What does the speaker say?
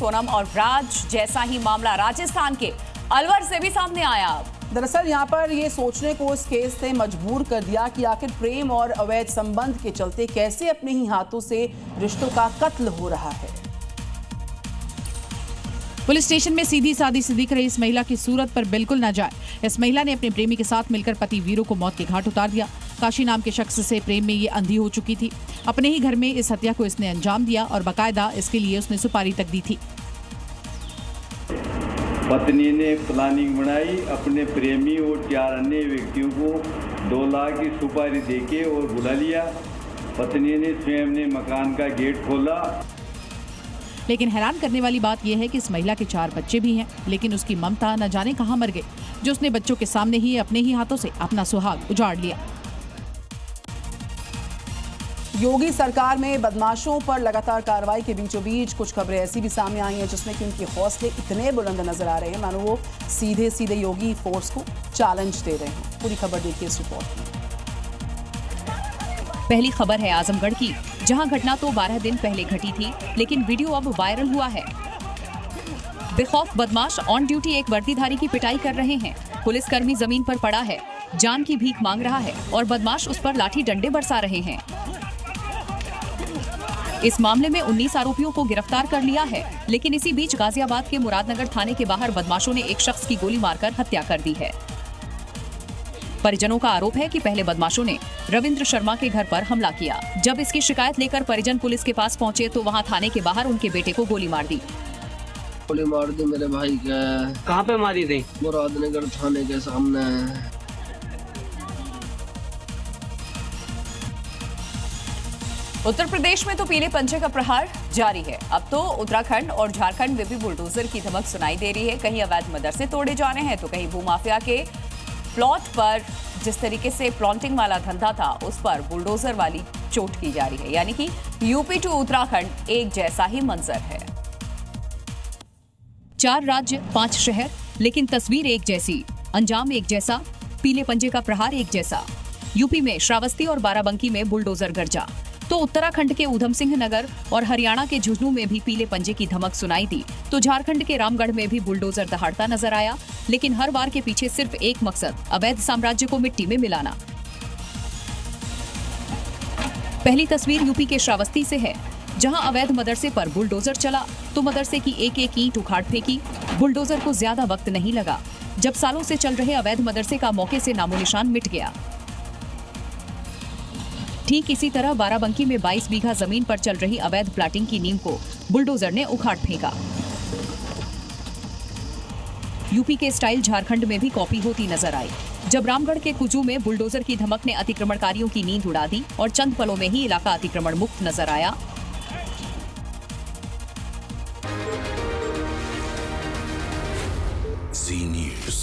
सोनम और राज जैसा ही मामला राजस्थान के अलवर से भी सामने आया। दरअसल यहाँ पर ये सोचने को इस केस ने मजबूर कर दिया कि आखिर प्रेम और अवैध संबंध के चलते कैसे अपने ही हाथों से रिश्तों का कत्ल हो रहा है। पुलिस स्टेशन में सीधी सादी से दिख रही इस महिला की सूरत पर बिल्कुल न जाए। इस महिला ने अपने प्रेमी के साथ मिलकर पति वीरू को मौत के घाट उतार दिया। काशी नाम के शख्स से प्रेम में ये अंधी हो चुकी थी। अपने ही घर में इस हत्या को इसने अंजाम दिया और बाकायदा इसके लिए उसने सुपारी तक दी थी। पत्नी ने प्लानिंग बनाई, अपने प्रेमी और 4 अन्य व्यक्तियों को 2 लाख की सुपारी देके और बुला लिया। पत्नी ने स्वयं ने मकान का गेट खोला। लेकिन हैरान करने वाली बात यह है कि इस महिला के 4 बच्चे भी हैं, लेकिन उसकी ममता न जाने कहां मर गई, जो उसने बच्चों के सामने ही अपने ही हाथों से अपना सुहाग उजाड़ लिया। योगी सरकार में बदमाशों पर लगातार कार्रवाई के बीचों बीच कुछ खबरें ऐसी भी सामने आई हैं जिसमें कि उनके हौसले इतने बुलंद नजर आ रहे हैं मानो वो सीधे सीधे योगी फोर्स को चैलेंज दे रहे हैं। पूरी खबर देखिए इस रिपोर्ट में। पहली खबर है आजमगढ़ की, जहां घटना तो 12 दिन पहले घटी थी, लेकिन वीडियो अब वायरल हुआ है। बेखौफ बदमाश ऑन ड्यूटी एक वर्दीधारी की पिटाई कर रहे हैं। पुलिसकर्मी जमीन पर पड़ा है, जान की भीख मांग रहा है और बदमाश उस पर लाठी डंडे बरसा रहे हैं। इस मामले में 19 आरोपियों को गिरफ्तार कर लिया है, लेकिन इसी बीच गाजियाबाद के मुरादनगर थाने के बाहर बदमाशों ने एक शख्स की गोली मारकर हत्या कर दी है। परिजनों का आरोप है कि पहले बदमाशों ने रविंद्र शर्मा के घर पर हमला किया। जब इसकी शिकायत लेकर परिजन पुलिस के पास पहुंचे तो वहां थाने के बाहर उनके बेटे को गोली मार दी। गोली मार दी मेरे भाई के। कहाँ पे मारी थी? मुरादनगर थाने के सामने। उत्तर प्रदेश में तो पीले पंजे का प्रहार जारी है। अब तो उत्तराखंड और झारखंड में भी बुलडोजर की धमक सुनाई दे रही है। कहीं अवैध मदरसे तोड़े जा रहे हैं तो कहीं भूमाफिया के प्लॉट पर जिस तरीके से प्लॉटिंग वाला धंधा था उस पर बुलडोजर वाली चोट की जा रही है। यानी कि यूपी टू उत्तराखंड एक जैसा ही मंजर है। 4 राज्य 5 शहर, लेकिन तस्वीर एक जैसी, अंजाम एक जैसा, पीले पंजे का प्रहार एक जैसा। यूपी में श्रावस्ती और बाराबंकी में बुलडोजर गरजा, तो उत्तराखंड के ऊधम सिंह नगर और हरियाणा के झुंझुनू में भी पीले पंजे की धमक सुनाई दी। तो झारखंड के रामगढ़ में भी बुलडोजर दहाड़ता नजर आया, लेकिन हर वार के पीछे सिर्फ एक मकसद, अवैध साम्राज्य को मिट्टी में मिलाना। पहली तस्वीर यूपी के श्रावस्ती से है, जहां अवैध मदरसे पर बुलडोजर चला तो मदरसे की एक एक ईंट उखाड़ फेंकी। बुलडोजर को ज्यादा वक्त नहीं लगा, जब सालों से चल रहे अवैध मदरसे का मौके से नामोनिशान मिट गया। ठीक इसी तरह बाराबंकी में 22 बीघा जमीन पर चल रही अवैध प्लाटिंग की नींव को बुलडोजर ने उखाड़ फेंका। यूपी के स्टाइल झारखंड में भी कॉपी होती नजर आई, जब रामगढ़ के कुजू में बुलडोजर की धमक ने अतिक्रमणकारियों की नींद उड़ा दी और चंद पलों में ही इलाका अतिक्रमण मुक्त नजर आया। Zee News।